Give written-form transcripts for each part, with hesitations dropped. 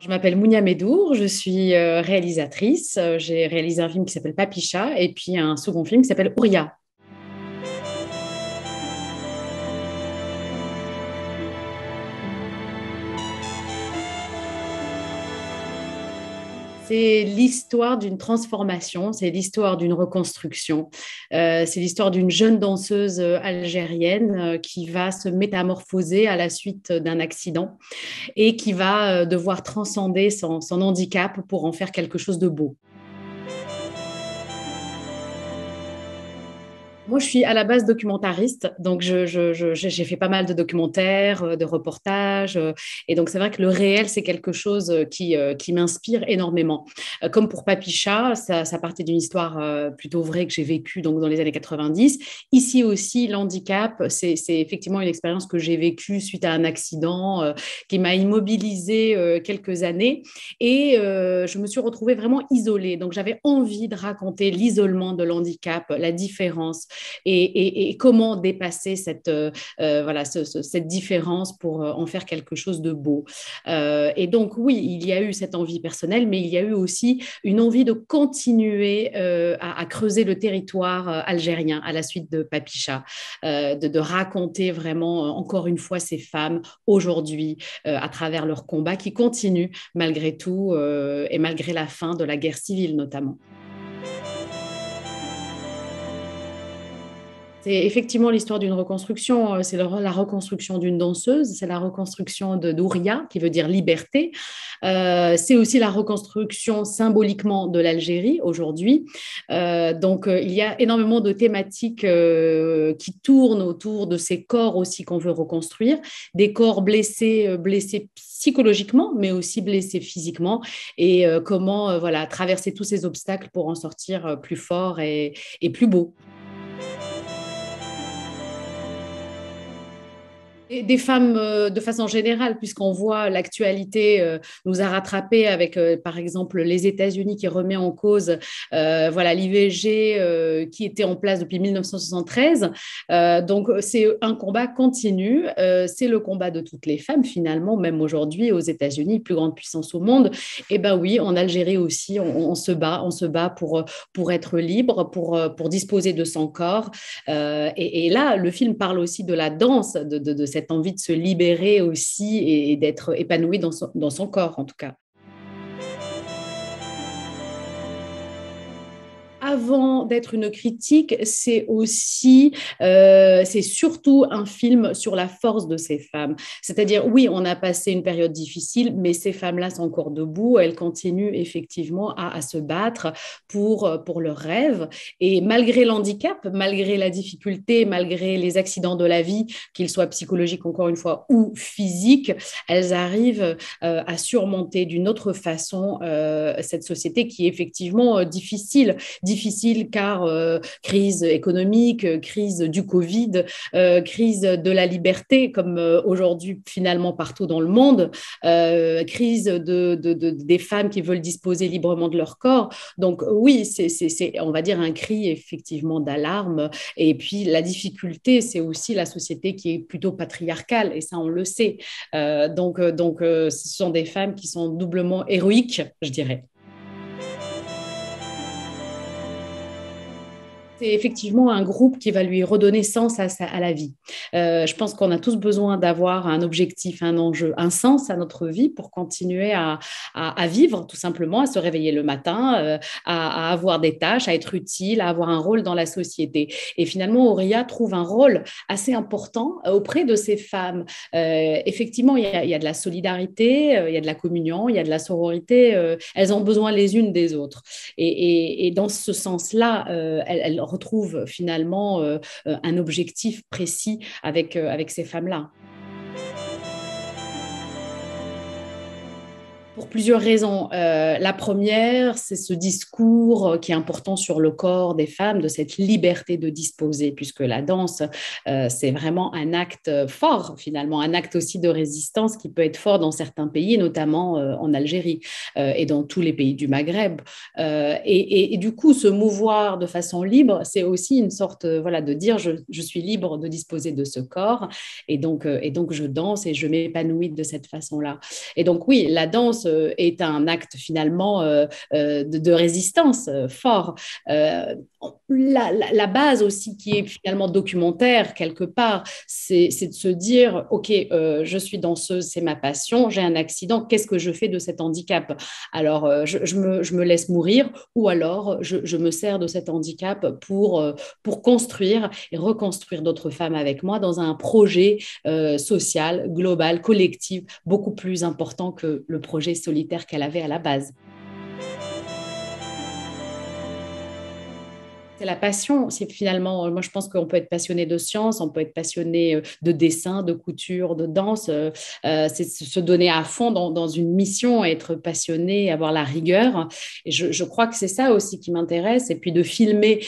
Je m'appelle Mounia Medour, je suis réalisatrice. J'ai réalisé un film qui s'appelle Papicha et puis un second film qui s'appelle Ouria. C'est l'histoire d'une transformation, c'est l'histoire d'une reconstruction, c'est l'histoire d'une jeune danseuse algérienne qui va se métamorphoser à la suite d'un accident et qui va devoir transcender son handicap pour en faire quelque chose de beau. Moi, je suis à la base documentariste, donc j'ai fait pas mal de documentaires, de reportages, et donc c'est vrai que le réel, c'est quelque chose qui m'inspire énormément. Comme pour Papicha, ça partait d'une histoire plutôt vraie que j'ai vécue donc, dans les années 90. Ici aussi, l'handicap, c'est effectivement une expérience que j'ai vécue suite à un accident qui m'a immobilisée quelques années, et je me suis retrouvée vraiment isolée. Donc j'avais envie de raconter l'isolement de l'handicap, la différence et comment dépasser cette différence pour en faire quelque chose de beau. Et donc, oui, il y a eu cette envie personnelle, mais il y a eu aussi une envie de continuer à creuser le territoire algérien à la suite de Papicha, de raconter vraiment, encore une fois, ces femmes aujourd'hui à travers leur combat qui continue malgré tout et malgré la fin de la guerre civile notamment. C'est effectivement l'histoire d'une reconstruction, c'est la reconstruction d'une danseuse, c'est la reconstruction de d'Ouria, qui veut dire liberté. C'est aussi la reconstruction symboliquement de l'Algérie aujourd'hui. Il y a énormément de thématiques qui tournent autour de ces corps aussi qu'on veut reconstruire, des corps blessés, blessés psychologiquement, mais aussi blessés physiquement, et comment voilà, traverser tous ces obstacles pour en sortir plus fort et plus beau. Et des femmes de façon générale, puisqu'on voit l'actualité nous a rattrapés avec, par exemple, les États-Unis qui remet en cause voilà, l'IVG qui était en place depuis 1973. Donc, c'est un combat continu. C'est le combat de toutes les femmes, finalement, même aujourd'hui aux États-Unis, plus grande puissance au monde. Et ben oui, en Algérie aussi, on se bat pour être libre, pour disposer de son corps. Et là, le film parle aussi de la danse, de cette envie de se libérer aussi et d'être épanoui dans son corps, en tout cas. Avant d'être une critique, c'est surtout un film sur la force de ces femmes. C'est-à-dire, oui, on a passé une période difficile, mais ces femmes-là sont encore debout. Elles continuent effectivement à se battre pour leurs rêves. Et malgré l'handicap, malgré la difficulté, malgré les accidents de la vie, qu'ils soient psychologiques encore une fois ou physiques, elles arrivent à surmonter d'une autre façon cette société qui est effectivement difficile car crise économique, crise du Covid, crise de la liberté, comme aujourd'hui finalement partout dans le monde, crise des femmes qui veulent disposer librement de leur corps. Donc oui, on va dire, un cri effectivement d'alarme. Et puis la difficulté, c'est aussi la société qui est plutôt patriarcale, et ça on le sait. Ce sont des femmes qui sont doublement héroïques, je dirais. C'est effectivement un groupe qui va lui redonner sens à la vie. Je pense qu'on a tous besoin d'avoir un objectif, un enjeu, un sens à notre vie pour continuer à vivre, tout simplement, à se réveiller le matin, à avoir des tâches, à être utile, à avoir un rôle dans la société. Et finalement, Auria trouve un rôle assez important auprès de ces femmes. Effectivement, il y a de la solidarité, il y a de la communion, il y a de la sororité. Elles ont besoin les unes des autres. Et dans ce sens-là, elles retrouvent finalement un objectif précis avec ces femmes-là. Pour plusieurs raisons. La première, c'est ce discours qui est important sur le corps des femmes, de cette liberté de disposer, puisque la danse, c'est vraiment un acte fort, finalement, un acte aussi de résistance qui peut être fort dans certains pays, notamment en Algérie et dans tous les pays du Maghreb. Et du coup, se mouvoir de façon libre, c'est aussi une sorte voilà, de dire je suis libre de disposer de ce corps, et donc je danse et je m'épanouis de cette façon-là. Et donc oui, la danse est un acte finalement de résistance fort. Euh, la base aussi qui est finalement documentaire quelque part, c'est de se dire, OK, je suis danseuse, c'est ma passion, j'ai un accident, qu'est-ce que je fais de cet handicap? Alors, je me laisse mourir ou alors je me sers de cet handicap pour construire et reconstruire d'autres femmes avec moi dans un projet social, global, collectif, beaucoup plus important que le projet solitaire qu'elle avait à la base. C'est la passion, c'est finalement, moi je pense qu'on peut être passionné de science, on peut être passionné de dessin, de couture, de danse, c'est se donner à fond dans une mission, être passionné, avoir la rigueur. Et je crois que c'est ça aussi qui m'intéresse. Et puis de filmer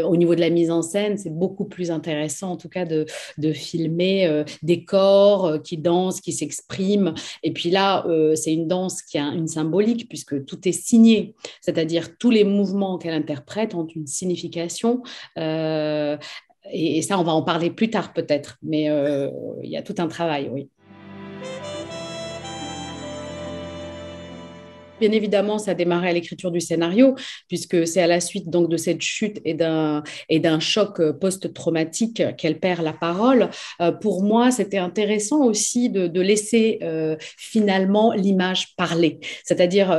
au niveau de la mise en scène, c'est beaucoup plus intéressant en tout cas de filmer des corps qui dansent, qui s'expriment. Et puis là, c'est une danse qui a une symbolique puisque tout est signé, c'est-à-dire tous les mouvements qu'elle interprète ont une signification. Euh, et ça, on va en parler plus tard peut-être, mais il y a tout un travail, oui. Bien évidemment, ça a démarré à l'écriture du scénario, puisque c'est à la suite donc de cette chute et d'un choc post-traumatique qu'elle perd la parole. Pour moi, c'était intéressant aussi de laisser finalement l'image parler, c'est-à-dire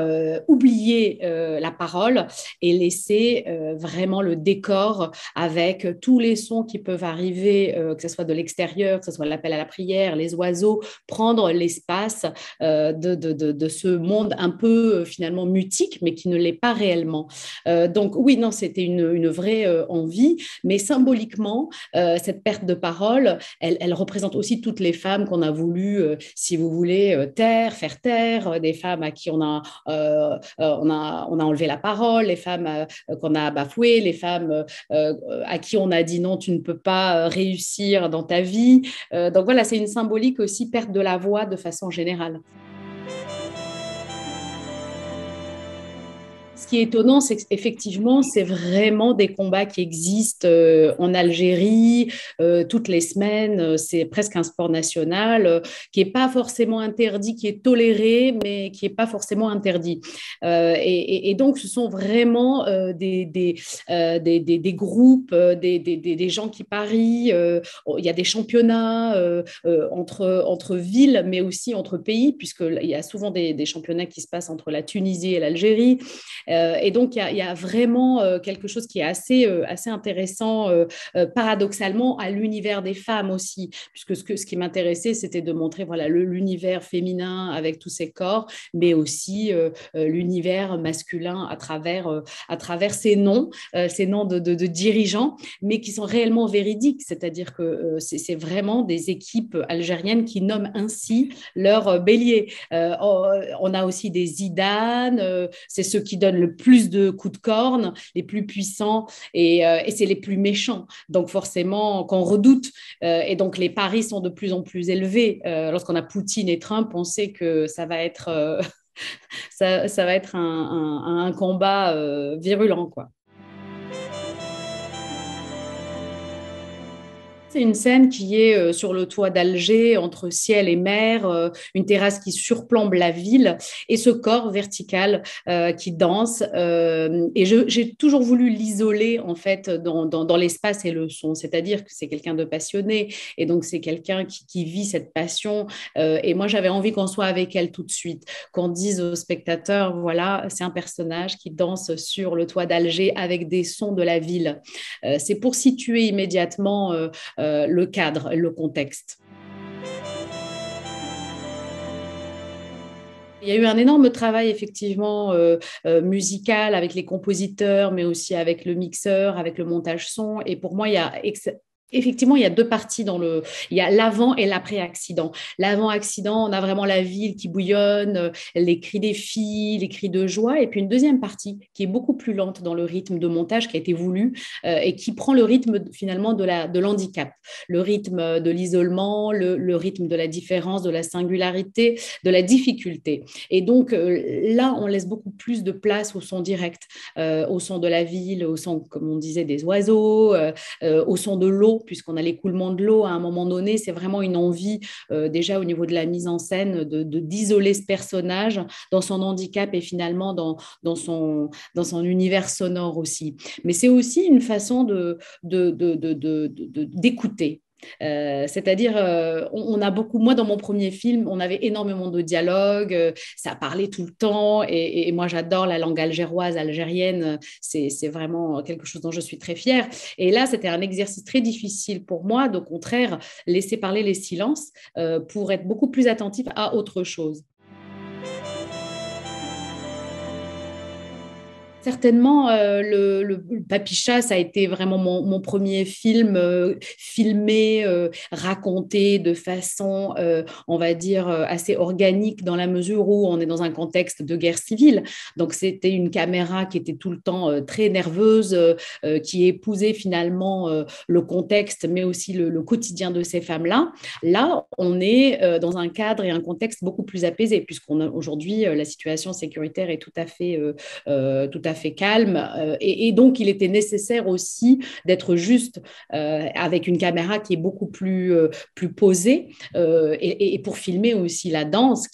oublier la parole et laisser vraiment le décor avec tous les sons qui peuvent arriver, que ce soit de l'extérieur, que ce soit l'appel à la prière, les oiseaux, prendre l'espace de ce monde un peu finalement mutique, mais qui ne l'est pas réellement. Donc oui, non, c'était une vraie envie, mais symboliquement, cette perte de parole, elle représente aussi toutes les femmes qu'on a voulu, si vous voulez, taire, faire taire, des femmes à qui on a enlevé la parole, les femmes qu'on a bafouées, les femmes à qui on a dit non, tu ne peux pas réussir dans ta vie. Donc voilà, c'est une symbolique aussi, perte de la voix de façon générale. Ce qui est étonnant, c'est qu'effectivement, c'est vraiment des combats qui existent en Algérie toutes les semaines. C'est presque un sport national qui n'est pas forcément interdit, qui est toléré, mais qui n'est pas forcément interdit. Et donc, ce sont vraiment des groupes, des gens qui parient. Il y a des championnats entre villes, mais aussi entre pays, puisqu'il y a souvent des championnats qui se passent entre la Tunisie et l'Algérie. Et donc, il y a vraiment quelque chose qui est assez intéressant, paradoxalement, à l'univers des femmes aussi, puisque ce qui m'intéressait, c'était de montrer voilà, l'univers féminin avec tous ses corps, mais aussi l'univers masculin à travers ces noms de dirigeants, mais qui sont réellement véridiques, c'est-à-dire que c'est vraiment des équipes algériennes qui nomment ainsi leur bélier. On a aussi des Zidane, c'est ceux qui donnent le plus de coups de corne, les plus puissants, et c'est les plus méchants. Donc forcément, qu'on redoute. Et donc les paris sont de plus en plus élevés. Lorsqu'on a Poutine et Trump, on sait que ça va être, ça va être un combat virulent, quoi. C'est une scène qui est sur le toit d'Alger, entre ciel et mer, une terrasse qui surplombe la ville et ce corps vertical qui danse. Et j'ai toujours voulu l'isoler en fait dans l'espace et le son, c'est-à-dire que c'est quelqu'un de passionné et donc c'est quelqu'un qui vit cette passion. Et moi, j'avais envie qu'on soit avec elle tout de suite, qu'on dise aux spectateurs, voilà, c'est un personnage qui danse sur le toit d'Alger avec des sons de la ville. C'est pour situer immédiatement le cadre, le contexte. Il y a eu un énorme travail effectivement musical avec les compositeurs, mais aussi avec le mixeur, avec le montage son. Et pour moi, effectivement, il y a deux parties il y a l'avant et l'après-accident. L'avant-accident, on a vraiment la ville qui bouillonne, les cris des filles, les cris de joie. Et puis une deuxième partie qui est beaucoup plus lente dans le rythme de montage qui a été voulu et qui prend le rythme finalement de l'handicap, le rythme de l'isolement, le rythme de la différence, de la singularité, de la difficulté. Et donc là, on laisse beaucoup plus de place au son direct, au son de la ville, au son, comme on disait, des oiseaux, au son de l'eau l'eau, puisqu'on a l'écoulement de l'eau à un moment donné. C'est vraiment une envie, déjà au niveau de la mise en scène, d'isoler ce personnage dans son handicap et finalement dans son univers sonore aussi. Mais c'est aussi une façon d'écouter. C'est-à-dire, on a beaucoup, moi dans mon premier film, on avait énormément de dialogues, ça parlait tout le temps, et moi j'adore la langue algéroise, algérienne, c'est vraiment quelque chose dont je suis très fière. Et là, c'était un exercice très difficile pour moi, au contraire, laisser parler les silences pour être beaucoup plus attentif à autre chose. Certainement, le Papicha, ça a été vraiment mon premier film filmé, raconté de façon, on va dire, assez organique dans la mesure où on est dans un contexte de guerre civile. Donc, c'était une caméra qui était tout le temps très nerveuse, qui épousait finalement le contexte, mais aussi le quotidien de ces femmes-là. Là, on est dans un cadre et un contexte beaucoup plus apaisé, puisqu'on a aujourd'hui, la situation sécuritaire est tout à fait calme. Et donc, il était nécessaire aussi d'être juste avec une caméra qui est beaucoup plus posée et pour filmer aussi la danse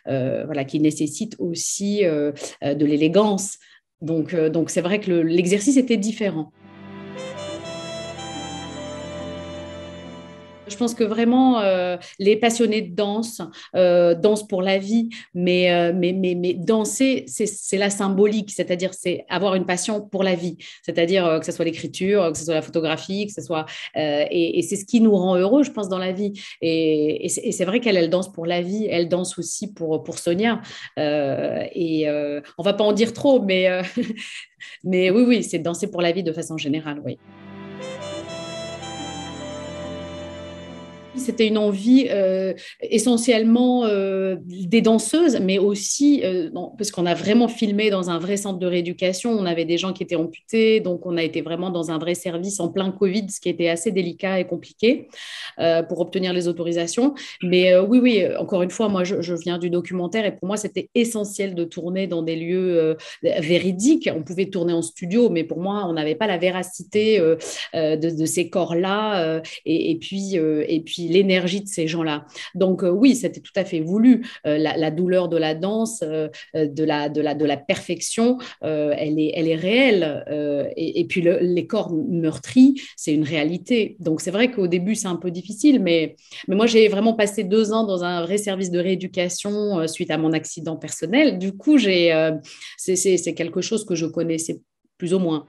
voilà, qui nécessite aussi de l'élégance. Donc c'est vrai que l'exercice était différent. Je pense que vraiment, les passionnés de danse dansent pour la vie, mais danser, c'est la symbolique, c'est-à-dire c'est avoir une passion pour la vie, c'est-à-dire que ce soit l'écriture, que ce soit la photographie, que ce soit, et c'est ce qui nous rend heureux, je pense, dans la vie. Et c'est vrai qu'elle elle danse pour la vie, elle danse aussi pour Sonia. On va pas en dire trop, mais oui, oui, c'est danser pour la vie de façon générale, oui. C'était une envie essentiellement des danseuses, mais aussi parce qu'on a vraiment filmé dans un vrai centre de rééducation. On avait des gens qui étaient amputés, donc on a été vraiment dans un vrai service en plein Covid, ce qui était assez délicat et compliqué pour obtenir les autorisations. Mais oui, oui, encore une fois, moi, je viens du documentaire et pour moi, c'était essentiel de tourner dans des lieux véridiques. On pouvait tourner en studio, mais pour moi, on n'avait pas la véracité de ces corps-là et puis l'énergie de ces gens-là. Donc oui, c'était tout à fait voulu. La douleur de la danse, de la perfection, elle est réelle. Et puis les corps meurtris, c'est une réalité. Donc c'est vrai qu'au début, c'est un peu difficile, mais moi, j'ai vraiment passé 2 ans dans un vrai service de rééducation suite à mon accident personnel. Du coup, c'est quelque chose que je connaissais plus ou moins.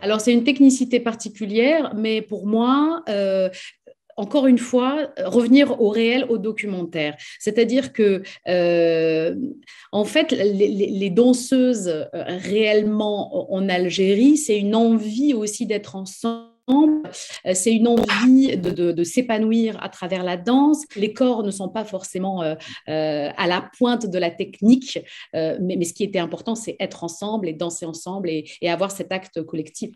Alors, c'est une technicité particulière, mais pour moi, encore une fois, revenir au réel, au documentaire. C'est-à-dire que, en fait, les danseuses réellement en Algérie, c'est une envie aussi d'être ensemble. C'est une envie de s'épanouir à travers la danse. Les corps ne sont pas forcément à la pointe de la technique, mais ce qui était important, c'est être ensemble et danser ensemble et avoir cet acte collectif.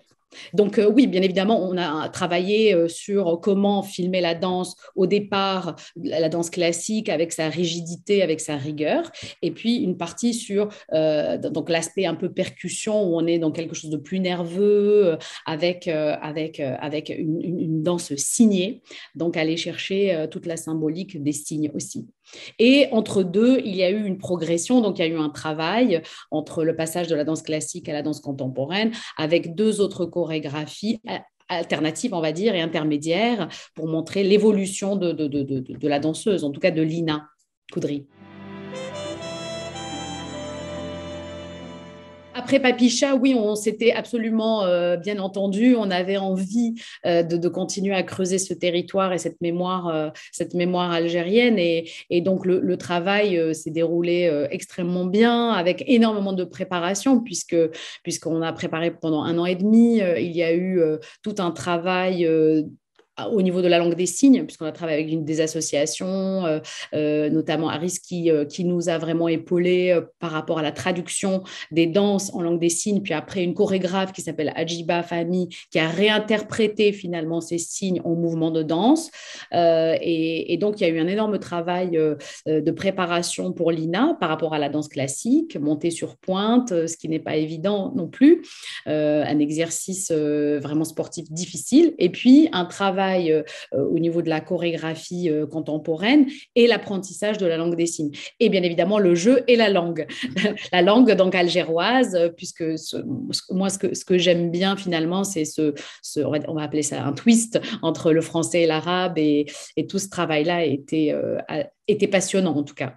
Donc oui, bien évidemment, on a travaillé sur comment filmer la danse au départ, la danse classique avec sa rigidité, avec sa rigueur, et puis une partie sur donc l'aspect un peu percussion où on est dans quelque chose de plus nerveux avec une danse signée, donc aller chercher toute la symbolique des signes aussi. Et entre deux, il y a eu une progression, donc il y a eu un travail entre le passage de la danse classique à la danse contemporaine avec 2 autres chorégraphies alternatives, on va dire, et intermédiaires pour montrer l'évolution de la danseuse, en tout cas de Lina Coudry. Après Papicha, oui, on s'était absolument bien entendu. On avait envie de continuer à creuser ce territoire et cette mémoire algérienne. Et donc, le travail s'est déroulé extrêmement bien, avec énormément de préparation, puisqu'on a préparé pendant 1 an et demi. Il y a eu tout un travail au niveau de la langue des signes, puisqu'on a travaillé avec des associations, notamment Aris, qui nous a vraiment épaulés par rapport à la traduction des danses en langue des signes, puis après une chorégraphe qui s'appelle Ajiba Fahmi, qui a réinterprété finalement ces signes en mouvement de danse. Et donc, il y a eu un énorme travail de préparation pour Lina par rapport à la danse classique, montée sur pointe, ce qui n'est pas évident non plus, un exercice vraiment sportif difficile, et puis un travail au niveau de la chorégraphie contemporaine et l'apprentissage de la langue des signes. Et bien évidemment, le jeu et la langue. La langue donc algéroise, puisque moi, ce que j'aime bien finalement, c'est on va appeler ça un twist entre le français et l'arabe, et tout ce travail-là était passionnant en tout cas.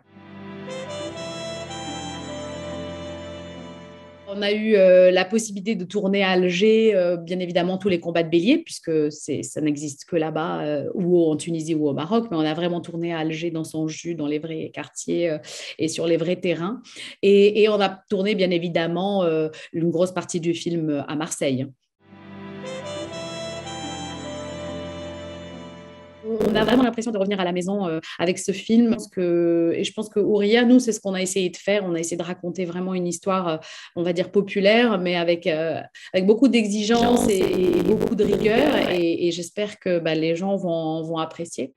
On a eu la possibilité de tourner à Alger, bien évidemment, tous les combats de bélier, puisque ça n'existe que là-bas, ou en Tunisie ou au Maroc, mais on a vraiment tourné à Alger dans son jus, dans les vrais quartiers et sur les vrais terrains. Et on a tourné, bien évidemment, une grosse partie du film à Marseille. On a vraiment l'impression de revenir à la maison avec ce film. Et je pense que Ouria, nous, c'est ce qu'on a essayé de faire. On a essayé de raconter vraiment une histoire, on va dire, populaire, mais avec beaucoup d'exigences et beaucoup de rigueur. Et j'espère que les gens vont apprécier.